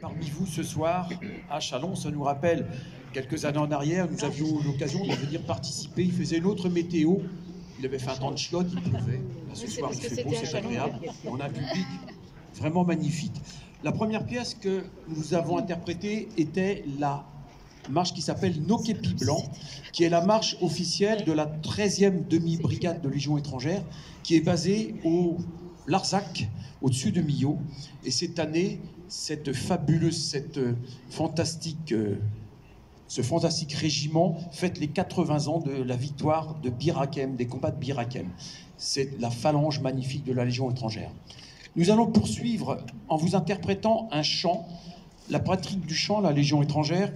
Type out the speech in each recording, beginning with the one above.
parmi vous ce soir à Châlons. Ça nous rappelle quelques années en arrière, nous avions l'occasion de venir participer. Il faisait une autre météo. Il avait fait un temps de chiotte, il pleuvait. Là, ce soir, il fait beau, c'est agréable. On a un public vraiment magnifique. La première pièce que nous avons interprétée était la marche qui s'appelle Nos képis blancs, qui est la marche officielle de la 13e demi-brigade de Légion étrangère, qui est basée au Larzac, au-dessus de Millau. Et cette année, cette fabuleuse, ce fantastique régiment fête les 80 ans de la victoire de Bir Hakeim, des combats de Bir Hakeim. C'est la phalange magnifique de la Légion étrangère. Nous allons poursuivre en vous interprétant un chant. La pratique du chant, la Légion étrangère,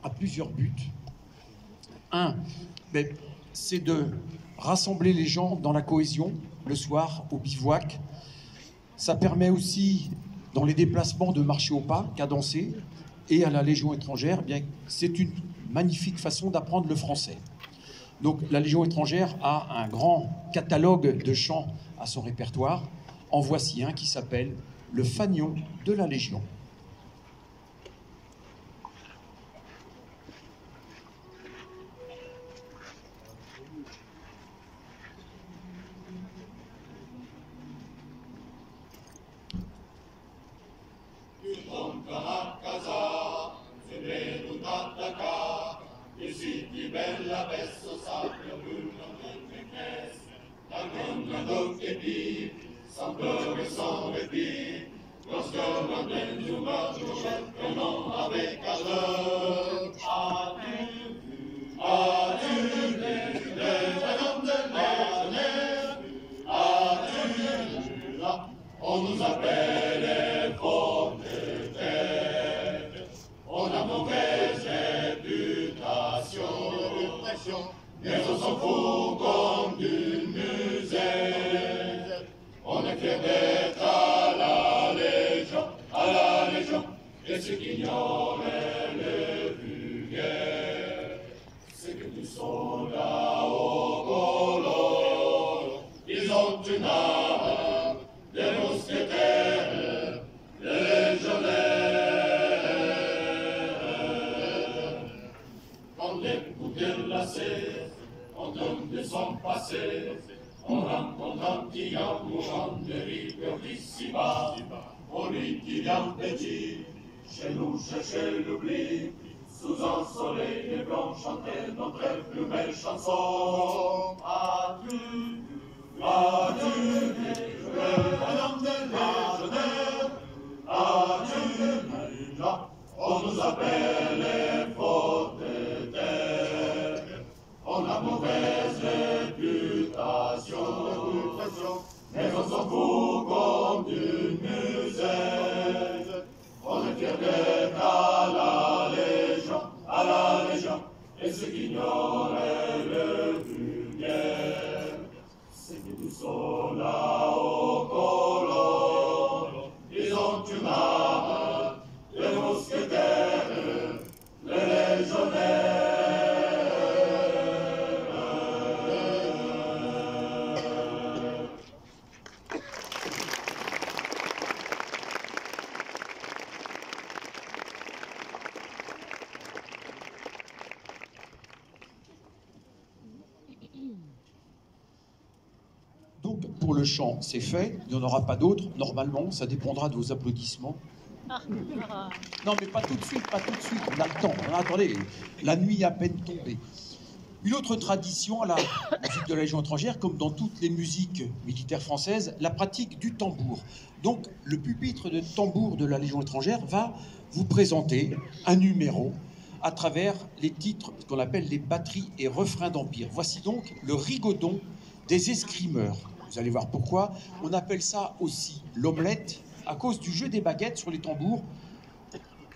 a plusieurs buts. Un, c'est de rassembler les gens dans la cohésion le soir au bivouac. Ça permet aussi, dans les déplacements, de marcher au pas, cadencer. Et à la Légion étrangère, c'est une magnifique façon d'apprendre le français. Donc la Légion étrangère a un grand catalogue de chants à son répertoire. En voici un qui s'appelle « Le fanion de la Légion ». Sans peur et sans répit, lorsque la plaine nous marche, nous reprenons avec ardeur. As-tu vu les canons de légionnaires? As-tu vu là? On nous appelle les forts de terre. On a mauvaise réputation, mais on s'en fout comme d'une musette. On est fiers d'être à la Légion, et ceux qui ignoraient le vulgaire, c'est que nous sommes là au colon. Ils ont une arme, des mousquetaires, des légionnaires. Quand les coups lacés, on donne de son passé. On rencontre un client mourant de rigueur d'ici-bas. On lui qui vient petit, chez nous chercher l'oubli. Sous un soleil blanc chanter notre plus belle chanson. As-tu vu le canon des légionnaires? As-tu vu là? On nous appelle les forts de terre. On a mauvaise réputation, mais on s'en fout comme d'une musette. On est fiers d'être à la Légion, et ceux qui ignoraient le vulgaire, c'est que nous sommes là au colon. Ils ont une arme, les mousquetaires, les légionnaires. Pour le chant, c'est fait. Il n'y en aura pas d'autres. Normalement, ça dépendra de vos applaudissements. Non, mais pas tout de suite, pas tout de suite. On a le temps. Attendez, la nuit à peine tombée. Une autre tradition à la musique de la Légion étrangère, comme dans toutes les musiques militaires françaises, la pratique du tambour. Donc, le pupitre de tambour de la Légion étrangère va vous présenter un numéro à travers les titres qu'on appelle les batteries et refrains d'Empire. Voici donc le rigodon des escrimeurs. Vous allez voir pourquoi. On appelle ça aussi l'omelette à cause du jeu des baguettes sur les tambours.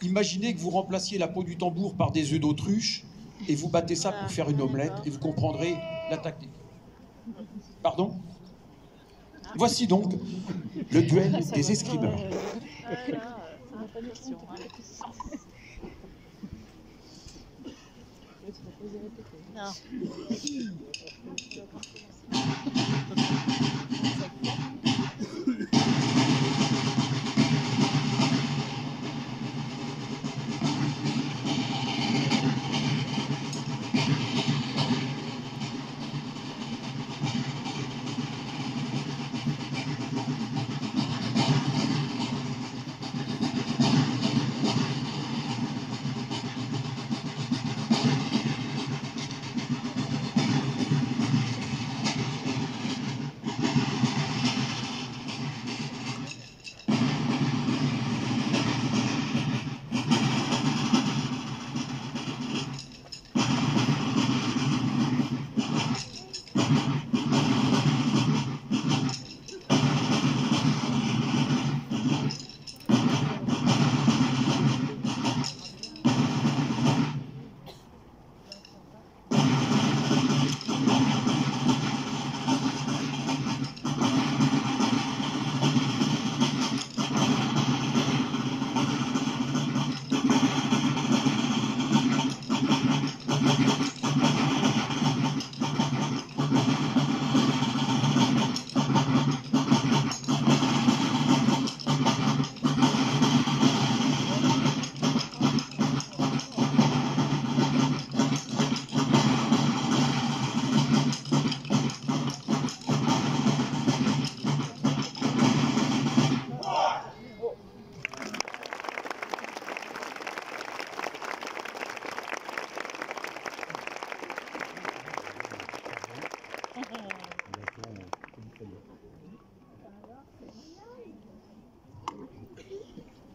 Imaginez que vous remplaciez la peau du tambour par des œufs d'autruche et vous battez ça pour faire une omelette et vous comprendrez la tactique. Pardon? Voici donc le duel des escrimeurs. Non.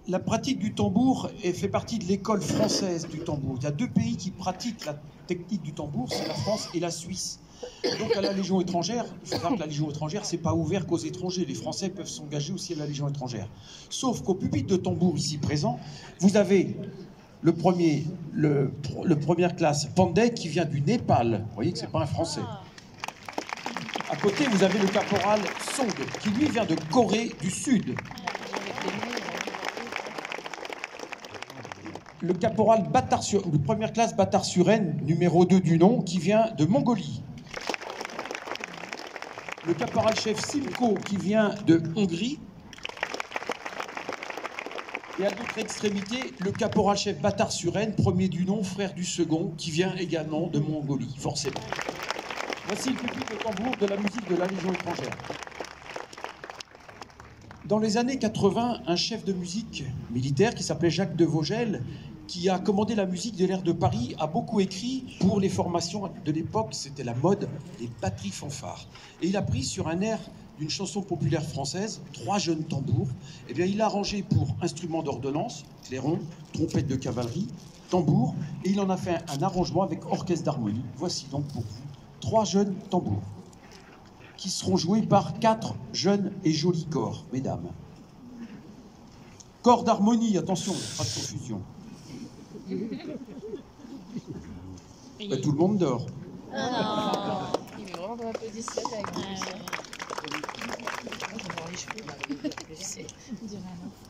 La pratique du tambour fait partie de l'école française du tambour. Il y a 2 pays qui pratiquent la technique du tambour, c'est la France et la Suisse. Donc à la Légion étrangère, il faut savoir que la Légion étrangère, c'est pas ouvert qu'aux étrangers. Les Français peuvent s'engager aussi à la Légion étrangère. Sauf qu'au pupitre de tambour ici présent, vous avez le première classe Pandey qui vient du Népal. Vous voyez que c'est pas un Français. À côté, vous avez le caporal Song qui lui vient de Corée du Sud. Le caporal de première classe Batar-Suren, numéro 2 du nom, qui vient de Mongolie. Le caporal-chef Simko, qui vient de Hongrie. Et à l'autre extrémité, le caporal-chef Batar-Suren, premier du nom, frère du second, qui vient également de Mongolie, forcément. Voici le pupitre de tambour de la musique de la Légion étrangère. Dans les années 80, un chef de musique militaire qui s'appelait Jacques de Vogel, qui a commandé la musique de l'air de Paris, a beaucoup écrit pour les formations de l'époque. C'était la mode des batteries fanfares. Et il a pris sur un air d'une chanson populaire française, 3 jeunes tambours. Eh bien, il a arrangé pour instruments d'ordonnance, clairon, trompette de cavalerie, tambour, et il en a fait un arrangement avec orchestre d'harmonie. Voici donc pour vous 3 jeunes tambours, qui seront joués par 4 jeunes et jolis corps, mesdames. Corps d'harmonie, attention, pas de confusion. Mais tout le monde dort. Ah non. Il est vraiment dans la position avec lui. Je vais voir les cheveux. Je sais. On dirait un enfant.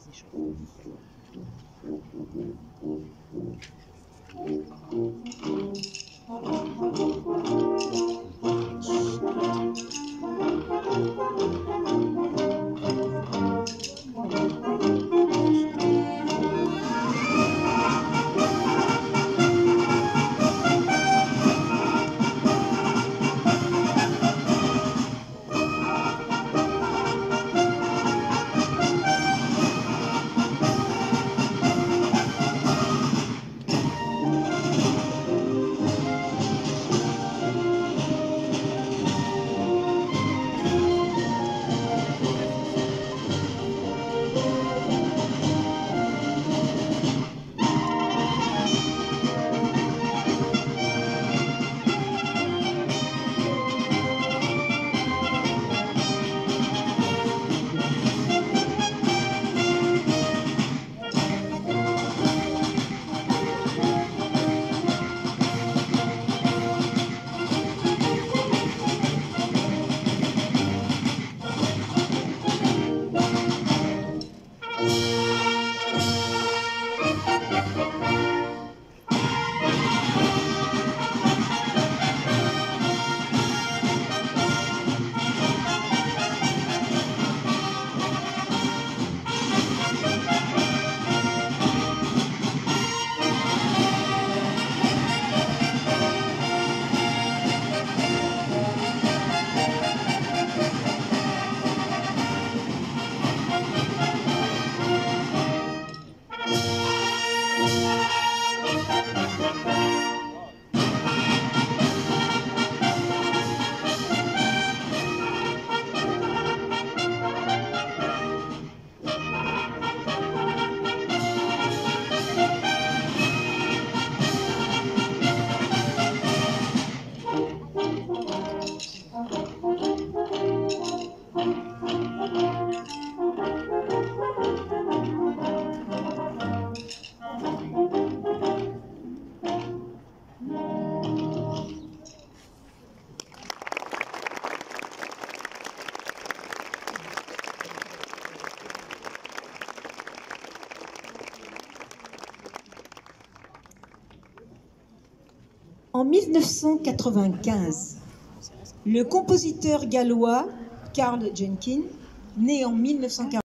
C'est chaud. En 1995, le compositeur gallois Karl Jenkins, né en 1940,